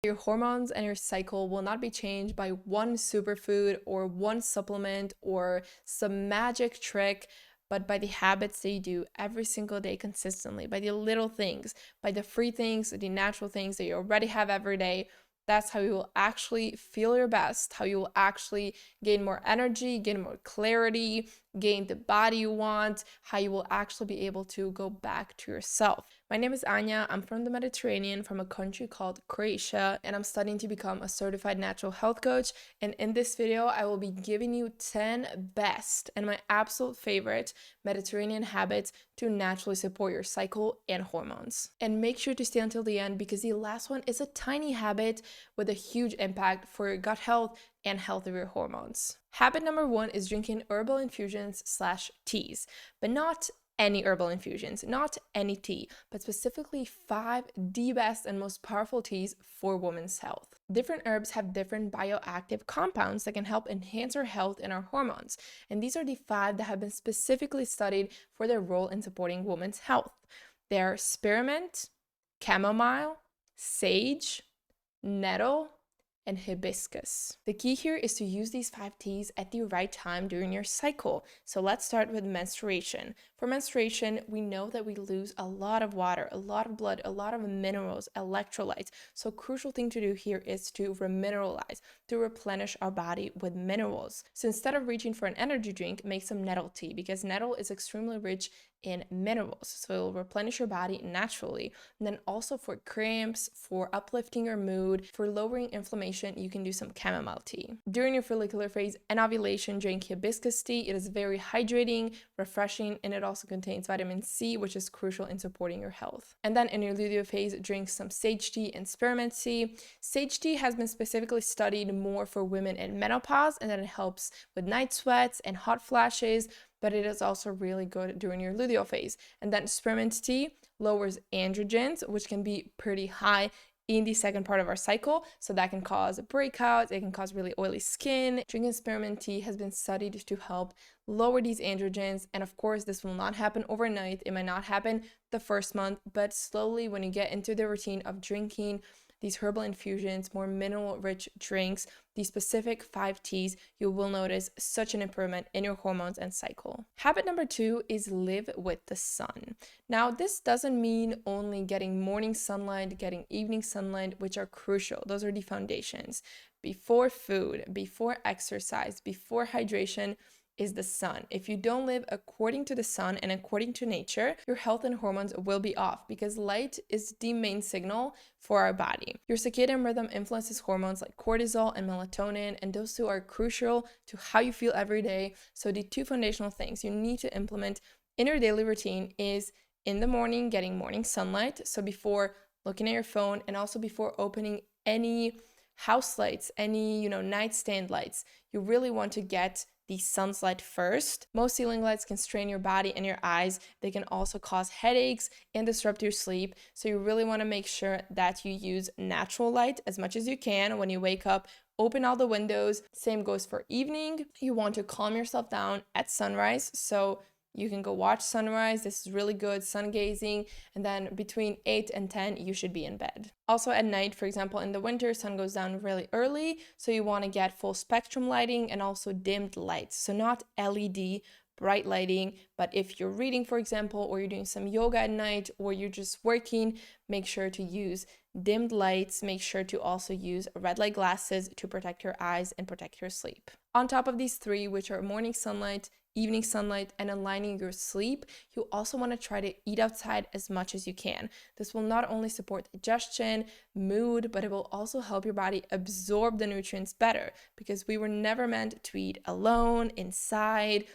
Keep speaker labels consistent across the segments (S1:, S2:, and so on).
S1: Your hormones and your cycle will not be changed by one superfood or one supplement or some magic trick, but by the habits that you do every single day consistently, by the little things, by the free things, the natural things that you already have every day. That's how you will actually feel your best, how you will actually gain more energy, gain more clarity, gain the body you want, how you will actually be able to go back to yourself. My name is Anja. I'm from the Mediterranean, from a country called Croatia, and I'm studying to become a certified natural health coach. And in this video, I will be giving you 10 best and my absolute favorite Mediterranean habits to naturally support your cycle and hormones. And make sure to stay until the end because the last one is a tiny habit with a huge impact for your gut health and health of your hormones. Habit number 1 is drinking herbal infusions/teas, but not any herbal infusions, not any tea, but specifically 5 the best and most powerful teas for women's health. Different herbs have different bioactive compounds that can help enhance our health and our hormones, and these are the 5 that have been specifically studied for their role in supporting women's health. They are spearmint, chamomile, sage, nettle, and hibiscus. The key here is to use these 5 teas at the right time during your cycle. So let's start with menstruation. For menstruation, we know that we lose a lot of water, a lot of blood, a lot of minerals, electrolytes. So a crucial thing to do here is to remineralize, to replenish our body with minerals. So instead of reaching for an energy drink, make some nettle tea because nettle is extremely rich in minerals, so it will replenish your body naturally. And then also for cramps, for uplifting your mood, for lowering inflammation, you can do some chamomile tea. During your follicular phase and ovulation, drink hibiscus tea. It is very hydrating, refreshing, and it also contains vitamin C, which is crucial in supporting your health. And then in your luteal phase, drink some sage tea and spearmint tea. Sage tea has been specifically studied more for women in menopause, and then it helps with night sweats and hot flashes, but it is also really good during your luteal phase. And then spearmint tea lowers androgens, which can be pretty high in the second part of our cycle, so that can cause breakouts, it can cause really oily skin. Drinking spearmint tea has been studied to help lower these androgens, and of course this will not happen overnight. It might not happen the first month, but slowly when you get into the routine of drinking these herbal infusions, more mineral-rich drinks, these specific 5 teas, you will notice such an improvement in your hormones and cycle. Habit number 2 is live with the sun. Now, this doesn't mean only getting morning sunlight, getting evening sunlight, which are crucial. Those are the foundations. Before food, before exercise, before hydration, is the sun. If you don't live according to the sun and according to nature, your health and hormones will be off because light is the main signal for our body. Your circadian rhythm influences hormones like cortisol and melatonin, and those two are crucial to how you feel every day. So the 2 foundational things you need to implement in your daily routine is in the morning, getting morning sunlight. So before looking at your phone and also before opening any house lights, any, nightstand lights, you really want to get the sunlight first. Most ceiling lights can strain your body and your eyes. They can also cause headaches and disrupt your sleep. So you really want to make sure that you use natural light as much as you can when you wake up. Open all the windows. Same goes for evening. You want to calm yourself down at sunrise. So you can go watch sunrise. This is really good, sun gazing. And then between 8 and 10, you should be in bed. Also at night, for example, in the winter, sun goes down really early. So you want to get full spectrum lighting and also dimmed lights. So not LED, bright lighting, but if you're reading, for example, or you're doing some yoga at night, or you're just working, make sure to use dimmed lights. Make sure to also use red light glasses to protect your eyes and protect your sleep. On top of these 3, which are morning sunlight, evening sunlight, and aligning your sleep, you also want to try to eat outside as much as you can. This will not only support digestion, mood, but it will also help your body absorb the nutrients better because we were never meant to eat alone, inside,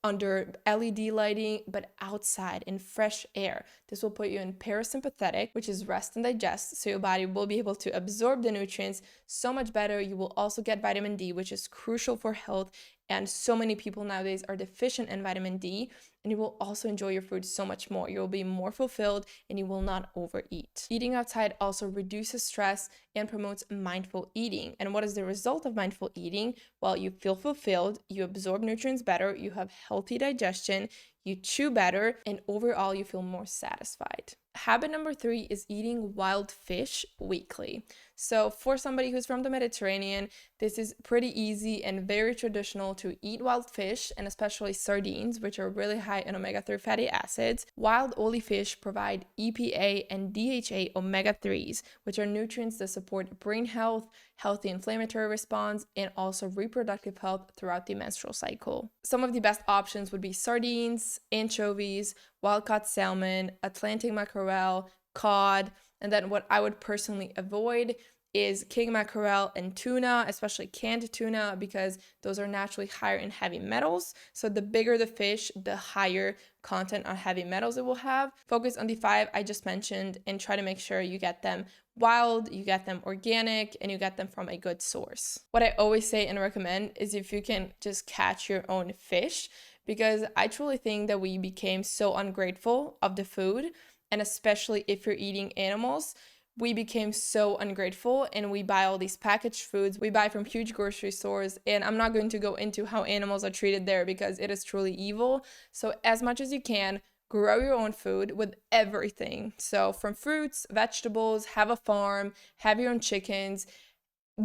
S1: under LED lighting, but outside in fresh air. This will put you in parasympathetic, which is rest and digest, so your body will be able to absorb the nutrients so much better. You will also get vitamin D, which is crucial for health, and so many people nowadays are deficient in vitamin D, and you will also enjoy your food so much more. You will be more fulfilled and you will not overeat. Eating outside also reduces stress and promotes mindful eating. And what is the result of mindful eating? Well, you feel fulfilled, you absorb nutrients better, you have healthy digestion, you chew better, and overall you feel more satisfied. Habit number 3 is eating wild fish weekly. So for somebody who's from the Mediterranean, this is pretty easy and very traditional to eat wild fish, and especially sardines, which are really high in omega-3 fatty acids. Wild oily fish provide EPA and DHA omega-3s, which are nutrients that support brain health, healthy inflammatory response, and also reproductive health throughout the menstrual cycle. Some of the best options would be sardines, anchovies, wild-caught salmon, Atlantic mackerel, cod, and then what I would personally avoid is king mackerel and tuna, especially canned tuna, because those are naturally higher in heavy metals. So the bigger the fish, the higher content on heavy metals it will have. Focus on the 5 I just mentioned and try to make sure you get them wild, you get them organic, and you get them from a good source. What I always say and recommend is if you can just catch your own fish, because I truly think that we became so ungrateful of the food, and especially if you're eating animals, we became so ungrateful and we buy all these packaged foods. We buy from huge grocery stores, and I'm not going to go into how animals are treated there because it is truly evil. So as much as you can, grow your own food with everything. So from fruits, vegetables, have a farm, have your own chickens,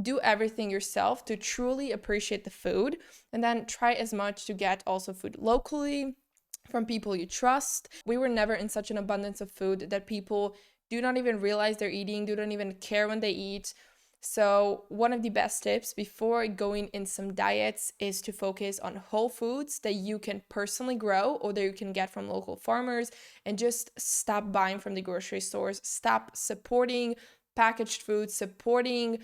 S1: do everything yourself to truly appreciate the food, and then try as much to get also food locally from people you trust. We were never in such an abundance of food that people do not even realize they're eating, do not even care when they eat. So one of the best tips before going in some diets is to focus on whole foods that you can personally grow or that you can get from local farmers, and just stop buying from the grocery stores. Stop supporting packaged foods, supporting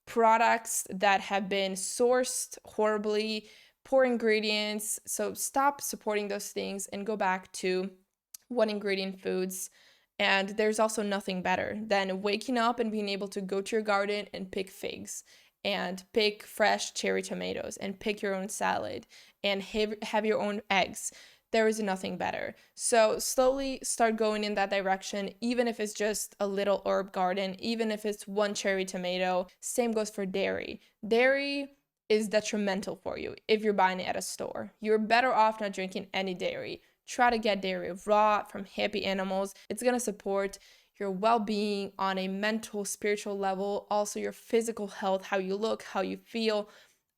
S1: products that have been sourced horribly, poor ingredients. So stop supporting those things and go back to one ingredient foods. And there's also nothing better than waking up and being able to go to your garden and pick figs and pick fresh cherry tomatoes and pick your own salad and have your own eggs. There is nothing better. So slowly start going in that direction, even if it's just a little herb garden, even if it's one cherry tomato. Same goes for dairy. Dairy is detrimental for you if you're buying it at a store. You're better off not drinking any dairy. Try to get dairy raw from happy animals. It's going to support your well-being on a mental, spiritual level, also your physical health, how you look, how you feel,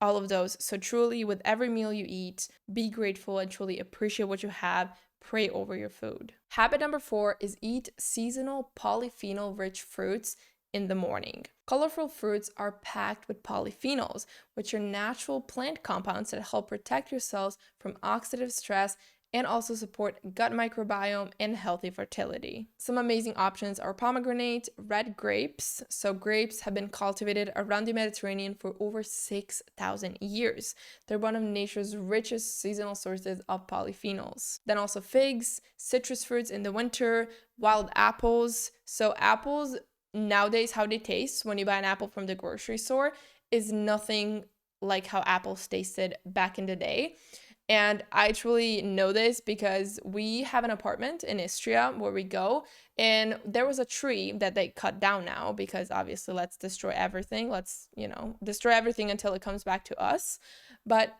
S1: all of those. So truly, with every meal you eat, be grateful and truly appreciate what you have. Pray over your food. Habit number 4 is eat seasonal polyphenol-rich fruits in the morning. Colorful fruits are packed with polyphenols, which are natural plant compounds that help protect your cells from oxidative stress and also support gut microbiome and healthy fertility. Some amazing options are pomegranate, red grapes. So grapes have been cultivated around the Mediterranean for over 6,000 years. They're one of nature's richest seasonal sources of polyphenols. Then also figs, citrus fruits in the winter, wild apples. So apples nowadays, how they taste when you buy an apple from the grocery store is nothing like how apples tasted back in the day. And I truly know this because we have an apartment in Istria where we go, and there was a tree that they cut down now because obviously let's destroy everything. Let's, destroy everything until it comes back to us. But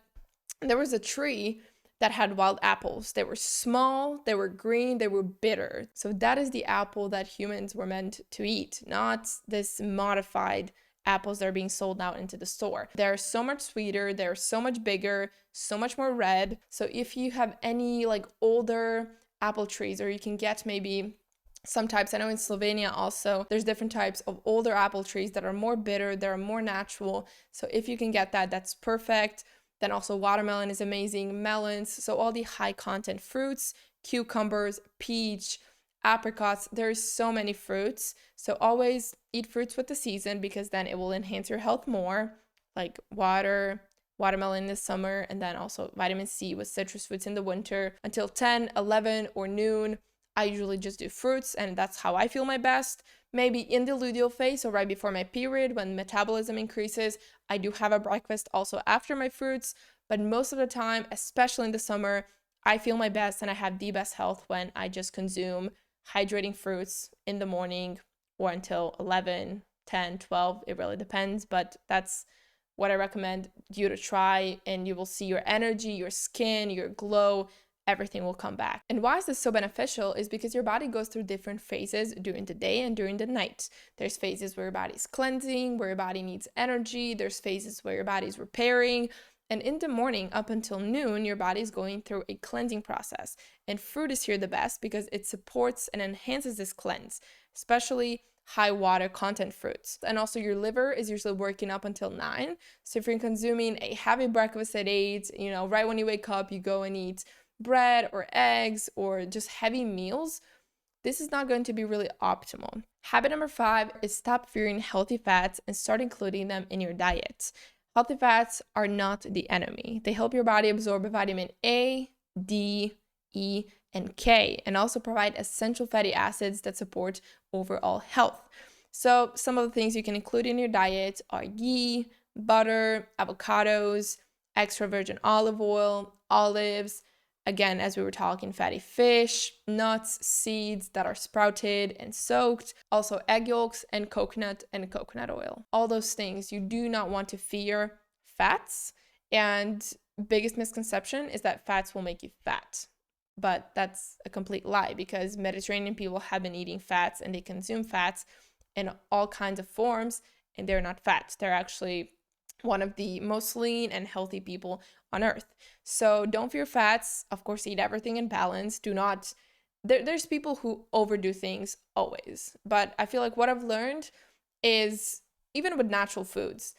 S1: there was a tree that had wild apples. They were small, they were green, they were bitter. So that is the apple that humans were meant to eat, not this modified apples that are being sold now into the store. They're so much sweeter, they're so much bigger, so much more red. So if you have any older apple trees, or you can get maybe some types, I know in Slovenia also, there's different types of older apple trees that are more bitter, that are more natural. So if you can get that, that's perfect. Then also watermelon is amazing, melons, so all the high content fruits, cucumbers, peach, apricots, there's so many fruits. So always eat fruits with the season because then it will enhance your health more, like watermelon in the summer, and then also vitamin C with citrus fruits in the winter. Until 10, 11, or noon, I usually just do fruits, and that's how I feel my best. Maybe in the luteal phase, so right before my period, when metabolism increases, I do have a breakfast also after my fruits. But most of the time, especially in the summer, I feel my best and I have the best health when I just consume hydrating fruits in the morning or until 11, 10, 12. It really depends, but that's what I recommend you to try, and you will see your energy, your skin, your glow, everything will come back. And why is this so beneficial is because your body goes through different phases during the day and during the night. There's phases where your body's cleansing, where your body needs energy. There's phases where your body's repairing. And in the morning up until noon, your body's going through a cleansing process. And fruit is here the best because it supports and enhances this cleanse, especially high water content fruits. And also your liver is usually working up until 9. So if you're consuming a heavy breakfast at 8, right when you wake up, you go and eat bread or eggs or just heavy meals, this is not going to be really optimal. Habit number 5 is stop fearing healthy fats and start including them in your diet. Healthy fats are not the enemy. They help your body absorb vitamin A, D, E, and K, and also provide essential fatty acids that support overall health. So some of the things you can include in your diet are ghee, butter, avocados, extra virgin olive oil, olives, again, as we were talking, fatty fish, nuts, seeds that are sprouted and soaked, also egg yolks and coconut oil. All those things, you do not want to fear fats. And biggest misconception is that fats will make you fat. But that's a complete lie because Mediterranean people have been eating fats and they consume fats in all kinds of forms, and they're not fat. They're actually one of the most lean and healthy people on earth. So don't fear fats. Of course, eat everything in balance. There's people who overdo things always. But I feel like what I've learned is even with natural foods,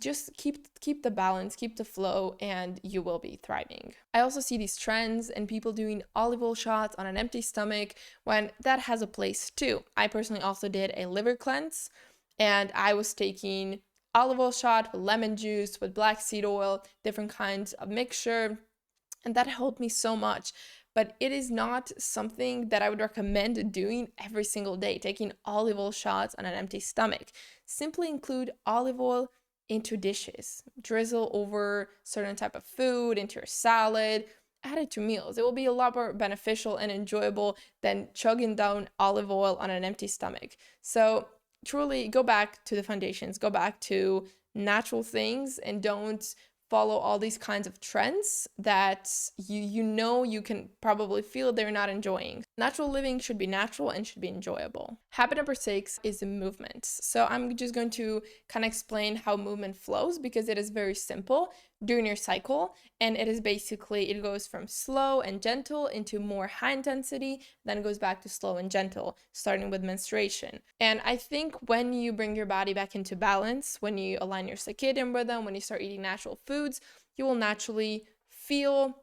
S1: just keep the balance, keep the flow, and you will be thriving. I also see these trends and people doing olive oil shots on an empty stomach when that has a place too. I personally also did a liver cleanse and I was taking olive oil shot with lemon juice, with black seed oil, different kinds of mixture, and that helped me so much. But it is not something that I would recommend doing every single day, taking olive oil shots on an empty stomach. Simply include olive oil into dishes, drizzle over certain type of food, into your salad, add it to meals. It will be a lot more beneficial and enjoyable than chugging down olive oil on an empty stomach. So truly go back to the foundations, go back to natural things, and don't follow all these kinds of trends that you can probably feel they're not enjoying. Natural living should be natural and should be enjoyable. Habit number 6 is movement. So I'm just going to kind of explain how movement flows because it is very simple during your cycle, and it goes from slow and gentle into more high intensity, then it goes back to slow and gentle, starting with menstruation. And I think when you bring your body back into balance, when you align your circadian rhythm, when you start eating natural foods, you will naturally feel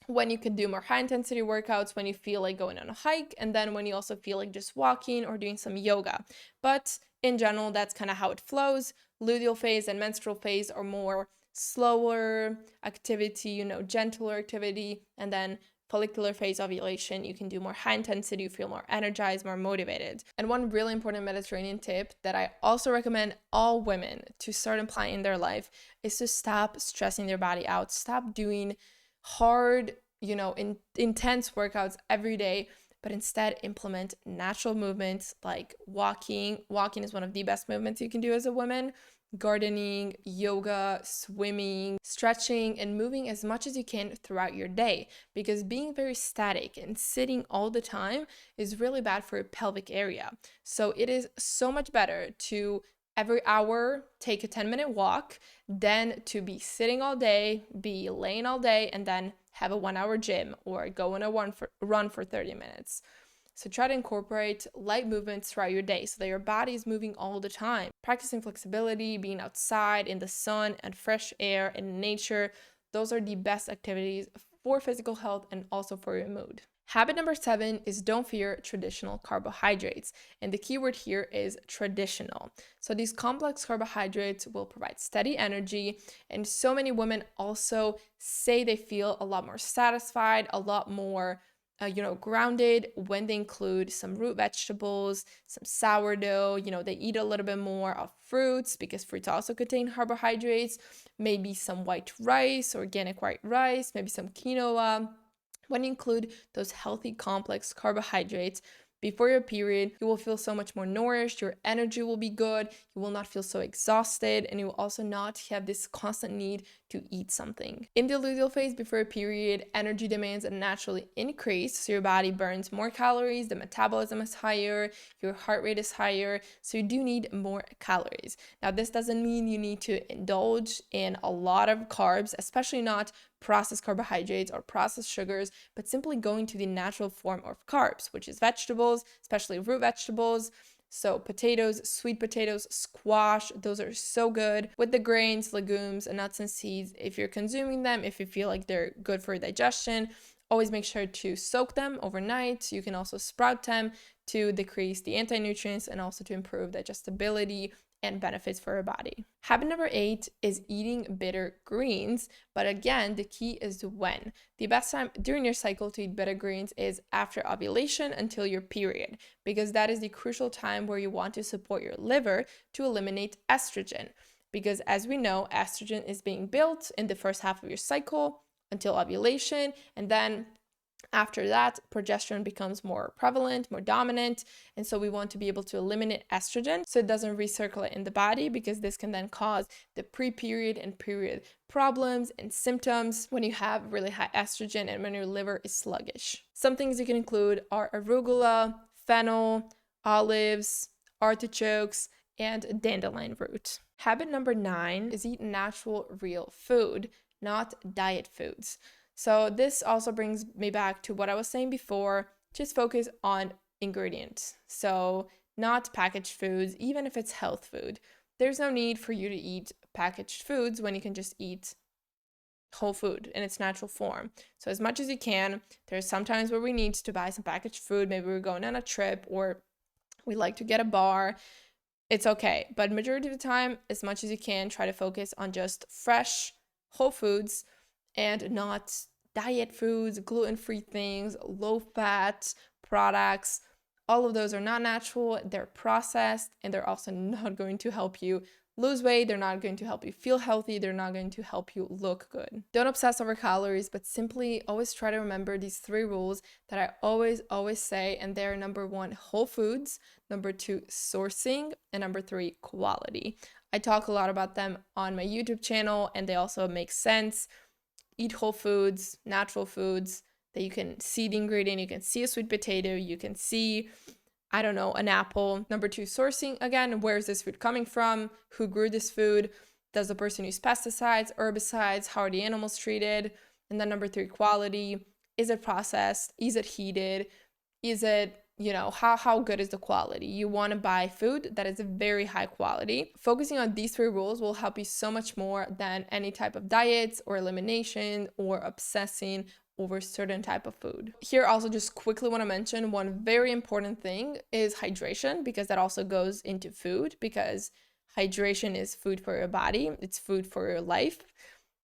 S1: when you can do more high intensity workouts, when you feel like going on a hike, and then when you also feel like just walking or doing some yoga. But in general, that's kind of how it flows. Luteal phase and menstrual phase are more slower activity, gentler activity, and then follicular phase ovulation, you can do more high intensity, you feel more energized, more motivated. And one really important Mediterranean tip that I also recommend all women to start applying in their life is to stop stressing their body out, stop doing hard, intense workouts every day, but instead implement natural movements like walking. Walking is one of the best movements you can do as a woman. Gardening, yoga, swimming, stretching, and moving as much as you can throughout your day, because being very static and sitting all the time is really bad for your pelvic area. So it is so much better to every hour take a 10-minute walk than to be sitting all day, be laying all day, and then have a 1-hour gym or go on a run for 30 minutes. So try to incorporate light movements throughout your day so that your body is moving all the time. Practicing flexibility, being outside in the sun and fresh air and nature, those are the best activities for physical health and also for your mood. Habit number 7 is don't fear traditional carbohydrates. And the key word here is traditional. So these complex carbohydrates will provide steady energy. And so many women also say they feel a lot more satisfied, a lot more grounded when they include some root vegetables, some sourdough, they eat a little bit more of fruits because fruits also contain carbohydrates, maybe some white rice, organic white rice, maybe some quinoa. When you include those healthy complex carbohydrates, before your period, you will feel so much more nourished, your energy will be good, you will not feel so exhausted, and you will also not have this constant need to eat something. In the luteal phase before your period, energy demands naturally increase, so your body burns more calories, the metabolism is higher, your heart rate is higher, so you do need more calories. Now, this doesn't mean you need to indulge in a lot of carbs, especially not processed carbohydrates or processed sugars, but simply going to the natural form of carbs, which is vegetables, especially root vegetables. So potatoes, sweet potatoes, squash, those are so good. With the grains, legumes, and nuts and seeds, if you're consuming them, if you feel like they're good for digestion, always make sure to soak them overnight. You can also sprout them to decrease the anti-nutrients and also to improve digestibility and benefits for your body. Habit number 8 is eating bitter greens, but again, the key is when. The best time during your cycle to eat bitter greens is after ovulation until your period, because that is the crucial time where you want to support your liver to eliminate estrogen. Because as we know, estrogen is being built in the first half of your cycle until ovulation, and then after that, progesterone becomes more prevalent, more dominant, and so we want to be able to eliminate estrogen so it doesn't recirculate in the body, because this can then cause the pre-period and period problems and symptoms when you have really high estrogen and when your liver is sluggish. Some things you can include are arugula, fennel, olives, artichokes, and dandelion root. Habit number 9 is eat natural, real food, not diet foods. So this also brings me back to what I was saying before, just focus on ingredients. So not packaged foods, even if it's health food. There's no need for you to eat packaged foods when you can just eat whole food in its natural form. So as much as you can, there's sometimes where we need to buy some packaged food. Maybe we're going on a trip or we like to get a bar. It's okay. But majority of the time, as much as you can, try to focus on just fresh, whole foods and not diet foods, gluten-free things, low-fat products. All of those are not natural, they're processed, and they're also not going to help you lose weight, they're not going to help you feel healthy, they're not going to help you look good. Don't obsess over calories, but simply always try to remember these 3 rules that I always say, and they're number 1, whole foods, number 2, sourcing, and number 3, quality. I talk a lot about them on my YouTube channel, and they also make sense. Eat whole foods, natural foods that you can see the ingredient, you can see a sweet potato, you can see, I don't know, an apple. Number 2, sourcing. Again, where is this food coming from? Who grew this food? Does the person use pesticides, herbicides? How are the animals treated? And then number 3, quality. Is it processed? Is it heated? Is it, how good is the quality? You want to buy food that is very high quality. Focusing on these 3 rules will help you so much more than any type of diets or elimination or obsessing over certain type of food. Here also just quickly want to mention one very important thing is hydration, because that also goes into food, because hydration is food for your body, it's food for your life.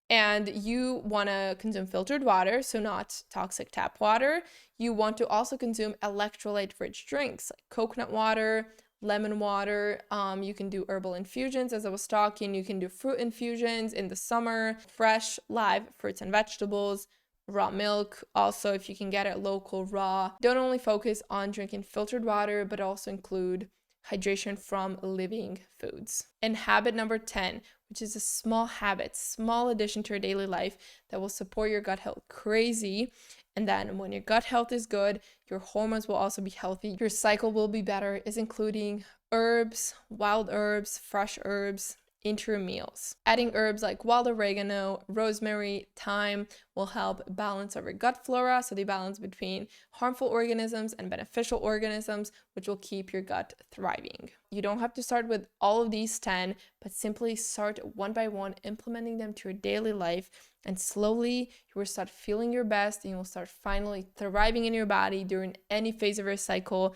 S1: And you want to consume filtered water, so not toxic tap water. You want to also consume electrolyte-rich drinks like coconut water, lemon water. You can do herbal infusions, as I was talking. You can do fruit infusions in the summer, fresh, live fruits and vegetables, raw milk. Also, if you can get it local, raw. Don't only focus on drinking filtered water, but also include hydration from living foods. And habit number 10, which is a small habit, small addition to your daily life that will support your gut health crazy. And then when your gut health is good, your hormones will also be healthy. Your cycle will be better, is including herbs, wild herbs, fresh herbs into your meals. Adding herbs like wild oregano, rosemary, thyme will help balance our gut flora, so the balance between harmful organisms and beneficial organisms, which will keep your gut thriving. You don't have to start with all of these 10, but simply start one by one, implementing them to your daily life, and slowly you will start feeling your best and you will start finally thriving in your body during any phase of your cycle.